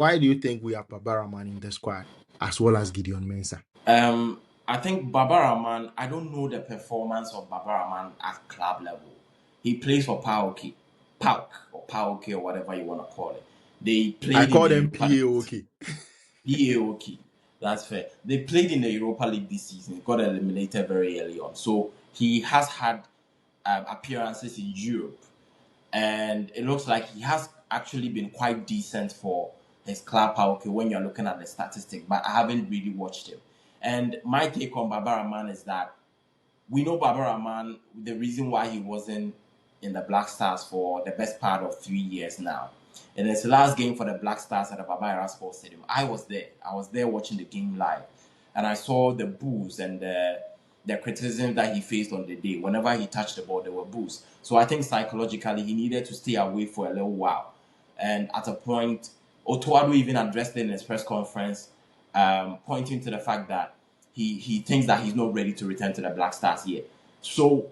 Why do you think we have Baba Rahman in the squad as well as Gideon Mensah? I think Baba Rahman, I don't know the performance of Baba Rahman at club level. He plays for PAOK or whatever you want to call it. They I played in call the them Europa League. PAOK. PAOK. That's fair. They played in the Europa League this season. He got eliminated very early on. So he has had appearances in Europe. And it looks like he has actually been quite decent for his club PAOK when you're looking at the statistic. But I haven't really watched him. And my take on Baba Rahman is that we know Baba Rahman, the reason why he wasn't in the Black Stars for the best part of 3 years now. In his last game for the Black Stars at the Baba Sports Stadium, I was there. I was there watching the game live. And I saw the boos and the criticism that he faced on the day. Whenever he touched the ball, there were boos. So I think psychologically, he needed to stay away for a little while. And at a point, Otoado even addressed it in his press conference, pointing to the fact that he thinks that he's not ready to return to the Black Stars yet. So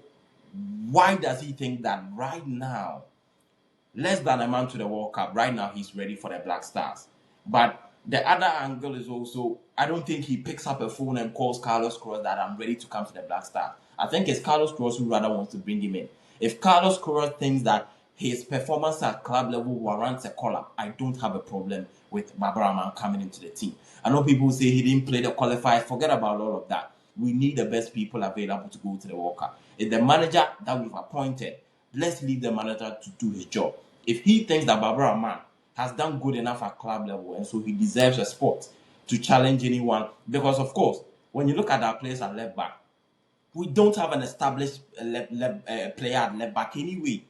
why does he think that right now, less than a month to the World Cup, right now he's ready for the Black Stars? But the other angle is also, I don't think he picks up a phone and calls Carlos Cruz that I'm ready to come to the Black Stars. I think it's Carlos Cruz who rather wants to bring him in. If Carlos Cruz thinks that his performance at club level warrants a call up, I don't have a problem with Baba Rahman coming into the team. I know people say he didn't play the qualifiers. Forget about all of that. We need the best people available to go to the World Cup. It's the manager that we've appointed. Let's leave the manager to do his job. If he thinks that Baba Rahman has done good enough at club level and so he deserves a spot to challenge anyone, because of course, when you look at our players at left back, we don't have an established player at left back anyway.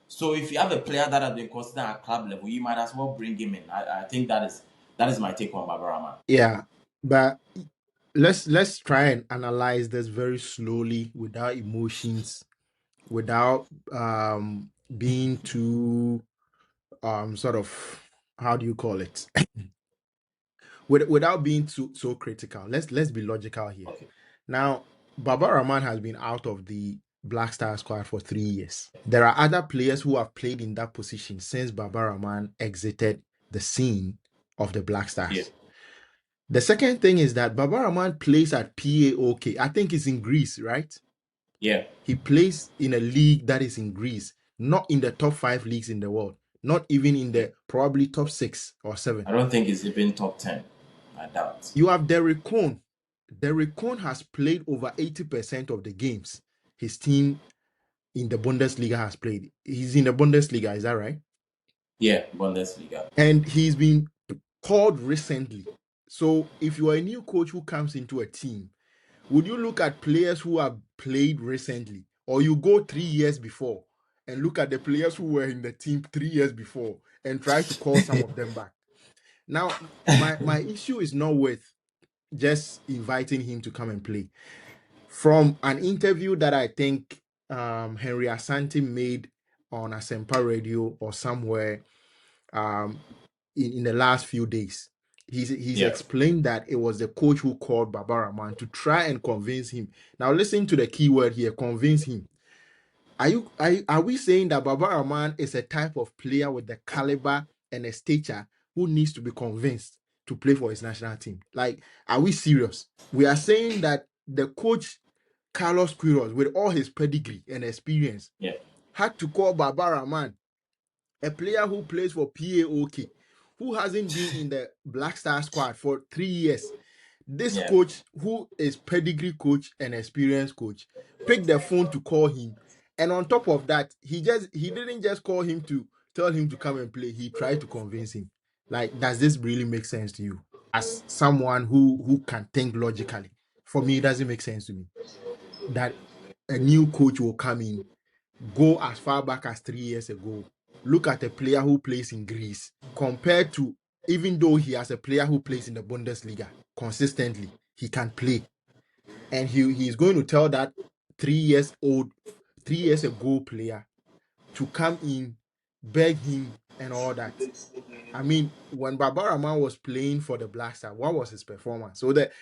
So if you have a player that has been considered at club level, you might as well bring him in. I think that is my take on Baba Rahman. Yeah, but let's try and analyze this very slowly without emotions, without being too sort of, how do you call it? Without being too so critical. Let's be logical here. Okay. Now, Baba Rahman has been out of the Black Star squad for 3 years. There are other players who have played in that position since Baba Rahman exited the scene of the Black Yeah. Stars. The second thing is that Baba Rahman plays at PAOK. I think it's in Greece, right? Yeah. He plays in a league that is in Greece, not in the top 5 leagues in the world, not even in Yeah. the probably top 6 or 7. I don't think it's even top 10. I doubt. You have Derek Cohn. Derek Cohn has played over 80% of the games his team in the Bundesliga has played. He's in the Bundesliga, is that right? Yeah, Bundesliga. And he's been called recently. So if you are a new coach who comes into a team, would you look at players who have played recently, or you go 3 years before and look at the players who were in the team 3 years before and try to call some of them back? Now, my issue is not with just inviting him to come and play. From an interview that I think Henry Asante made on Asempa Radio or somewhere um, in the last few days, he's Yeah. explained that it was the coach who called Baba Rahman to try and convince him. Now, listen to the key word here: convince him. Are we saying that Baba Rahman is a type of player with the caliber and a stature who needs to be convinced to play for his national team? Like, are we serious? We are saying that the coach Carlos Queiroz, with all his pedigree and experience, Yeah. had to call Baba Rahman, a player who plays for PAOK, who hasn't been in the Black Star squad for 3 years. This Yeah. coach, who is pedigree coach and experienced coach, picked the phone to call him. And on top of that, he didn't just call him to tell him to come and play. He tried to convince him. Like, does this really make sense to you? As someone who can think logically. For me, it doesn't make sense to me that a new coach will come in, go as far back as 3 years ago, look at a player who plays in Greece, compared to, even though he has a player who plays in the Bundesliga consistently, he can play. And he's going to tell that 3 years old, 3 years ago player to come in, beg him, and all that. I mean, when Baba Rahman was playing for the Black Star, what was his performance? So that,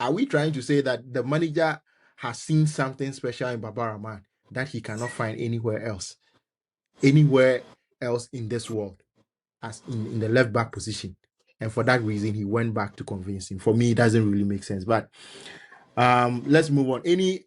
are we trying to say that the manager has seen something special in Baba Rahman that he cannot find anywhere else in this world, as in the left back position? and for that reason, he went back to convince him. For me, it doesn't really make sense. But let's move on. Any